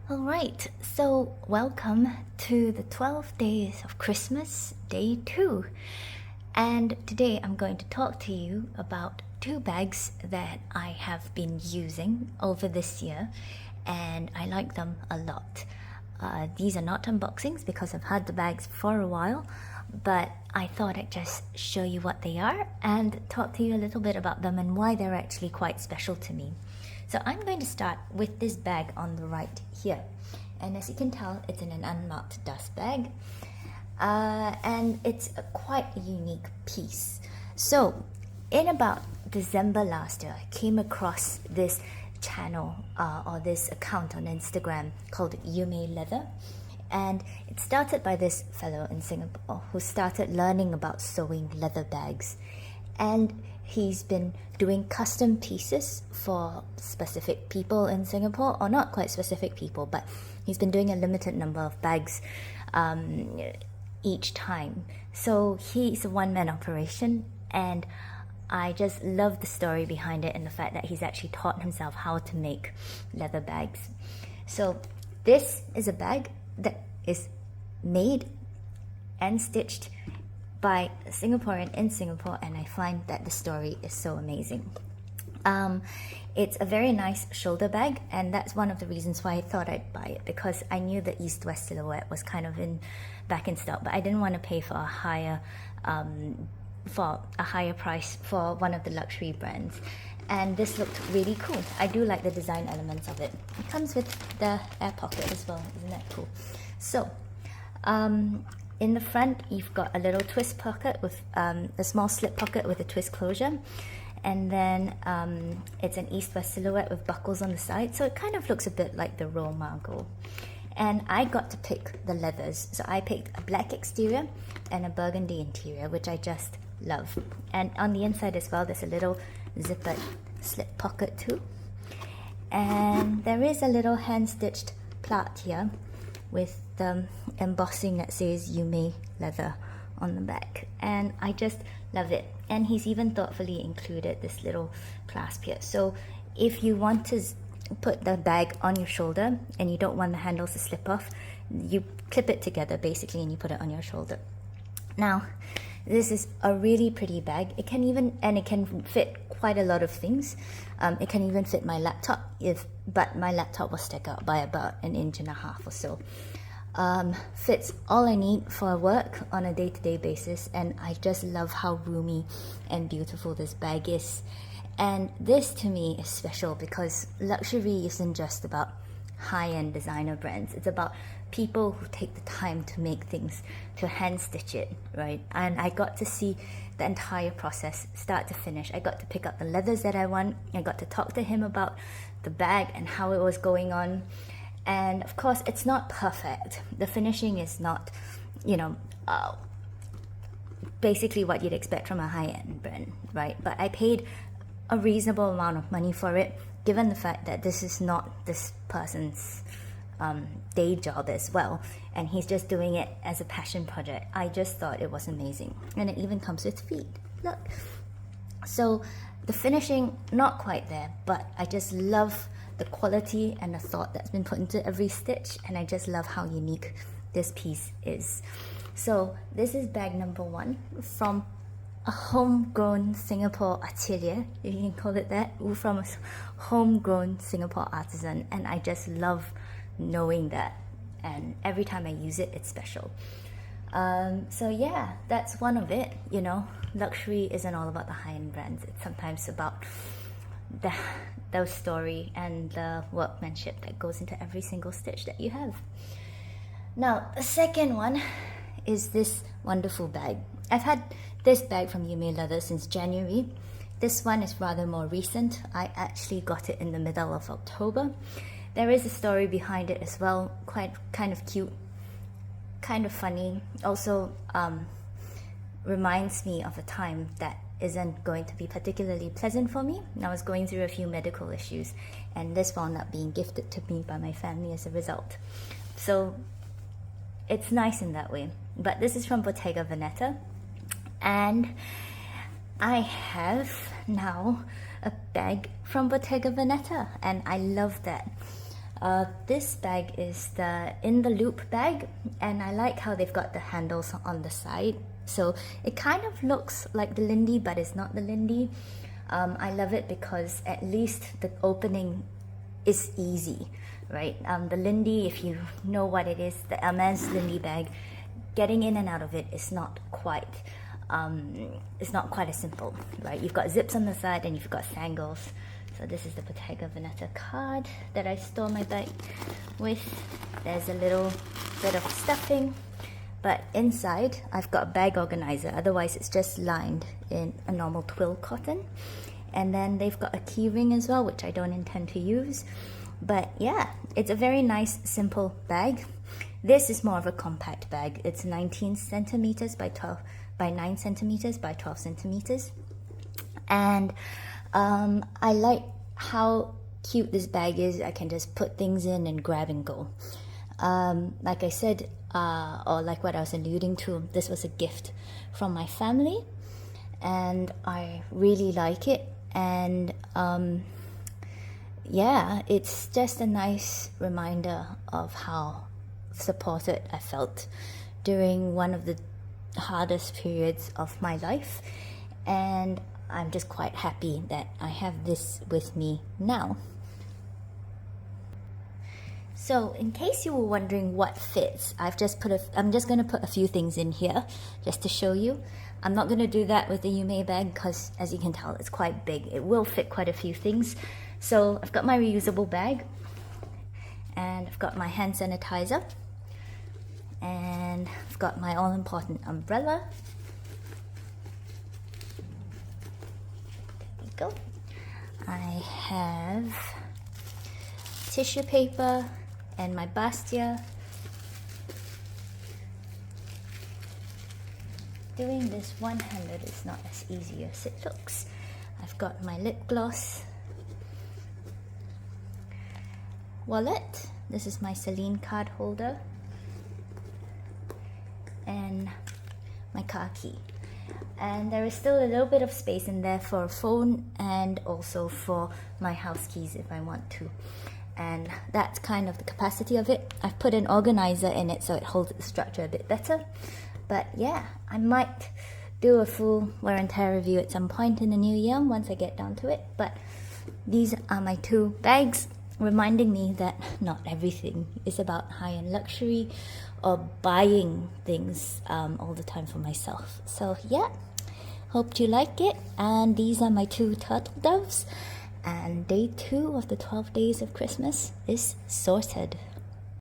Alright, so welcome to the 12 days of Christmas, day 2. And today I'm going to talk to you about 2 bags that I have been using over this year, and I like them a lot. These are not unboxings because I've had the bags for a while, but I thought I'd just show you what they are and talk to you a little bit about them and why they're actually quite special to me. So I'm going to start with this bag on the right here. And as you can tell, it's in an unmarked dust bag. And it's quite a unique piece. So in about December last year, I came across this channel or this account on Instagram called Yume Leather. And it started by this fellow in Singapore who started learning about sewing leather bags. And he's been doing custom pieces for specific people in Singapore, or not quite specific people, but he's been doing a limited number of bags each time. So he's a one-man operation, and I just love the story behind it and the fact that he's actually taught himself how to make leather bags. So this is a bag that is made and stitched by a Singaporean in Singapore, and I find that the story is so amazing. It's a very nice shoulder bag, and that's one of the reasons why I thought I'd buy it, because I knew the East-West silhouette was kind of back in stock, but I didn't want to pay for a higher price for one of the luxury brands. And this looked really cool. I do like the design elements of it. It comes with the air pocket as well, isn't that cool? So in the front, you've got a little twist pocket with a small slip pocket with a twist closure. And then it's an East-West silhouette with buckles on the side. So it kind of looks a bit like the Royal Margot. And I got to pick the leathers. So I picked a black exterior and a burgundy interior, which I just love. And on the inside as well, there's a little zippered slip pocket too. And there is a little hand-stitched plait here with the embossing that says Yume Leather on the back, and I just love it. And he's even thoughtfully included this little clasp here, so if you want to put the bag on your shoulder and you don't want the handles to slip off, you clip it together basically and you put it on your shoulder. Now this is a really pretty bag. It can fit quite a lot of things. It can even fit my laptop, but my laptop was stuck out by about 1.5 inches or so. Fits all I need for work on a day-to-day basis, and I just love how roomy and beautiful this bag is. And this to me is special because luxury isn't just about high-end designer brands. It's about people who take the time to make things, to hand stitch it, right? And I got to see the entire process start to finish. I got to pick up the leathers that I want. I got to talk to him about the bag and how it was going on. And of course, it's not perfect. The finishing is not, basically what you'd expect from a high-end brand, right? But I paid a reasonable amount of money for it, given the fact that this is not this person's day job as well, and he's just doing it as a passion project. I just thought it was amazing. And it even comes with feet, look. So the finishing, not quite there, but I just love the quality and the thought that's been put into every stitch, and I just love how unique this piece is. So this is bag number 1 from a homegrown Singapore atelier, if you can call it that, from a homegrown Singapore artisan, and I just love knowing that, and every time I use it, it's special. So yeah, that's one of it. Luxury isn't all about the high-end brands. It's sometimes about the story and the workmanship that goes into every single stitch that you have. Now, the second one is this wonderful bag. I've had this bag from Yume Leather since January. This one is rather more recent. I actually got it in the middle of October. There is a story behind it as well, kind of cute, kind of funny. Also reminds me of a time that isn't going to be particularly pleasant for me. I was going through a few medical issues, and this wound up being gifted to me by my family as a result. So it's nice in that way. But this is from Bottega Veneta, and I have now a bag from Bottega Veneta, and I love that. This bag is the in the loop bag, and I like how they've got the handles on the side. So it kind of looks like the Lindy, but it's not the Lindy. I love it because at least the opening is easy, right? The Lindy, if you know what it is, the Hermes Lindy bag, getting in and out of it is not quite as simple, right? You've got zips on the side and you've got sangles. So this is the Bottega Veneta card that I store my bag with. There's a little bit of stuffing, but inside I've got a bag organizer. Otherwise it's just lined in a normal twill cotton. And then they've got a key ring as well, which I don't intend to use. But yeah, it's a very nice, simple bag. This is more of a compact bag. It's 19 centimeters by 9 centimeters by 12 centimeters. And I like how cute this bag is. I can just put things in and grab and go. Like I said, or like what I was alluding to, this was a gift from my family, and I really like it. And yeah, it's just a nice reminder of how supported I felt during one of the hardest periods of my life, and I'm just quite happy that I have this with me now. So in case you were wondering what fits, I'm just going to put a few things in here just to show you. I'm not going to do that with the Yume bag because, as you can tell, it's quite big. It will fit quite a few things. So I've got my reusable bag, and I've got my hand sanitizer, and I've got my all-important umbrella. There we go. I have tissue paper and my bastia. Doing this one-handed is not as easy as it looks. I've got my lip gloss, wallet. This is my Celine card holder, and my car key. And there is still a little bit of space in there for a phone and also for my house keys if I want to. And that's kind of the capacity of it. I've put an organizer in it so it holds the structure a bit better. But yeah, I might do a full wear and tear review at some point in the new year once I get down to it. But these are my two bags, reminding me that not everything is about high-end luxury or buying things all the time for myself. So yeah, hope you like it. And these are my two turtle doves. And day 2 of the 12 days of Christmas is sorted.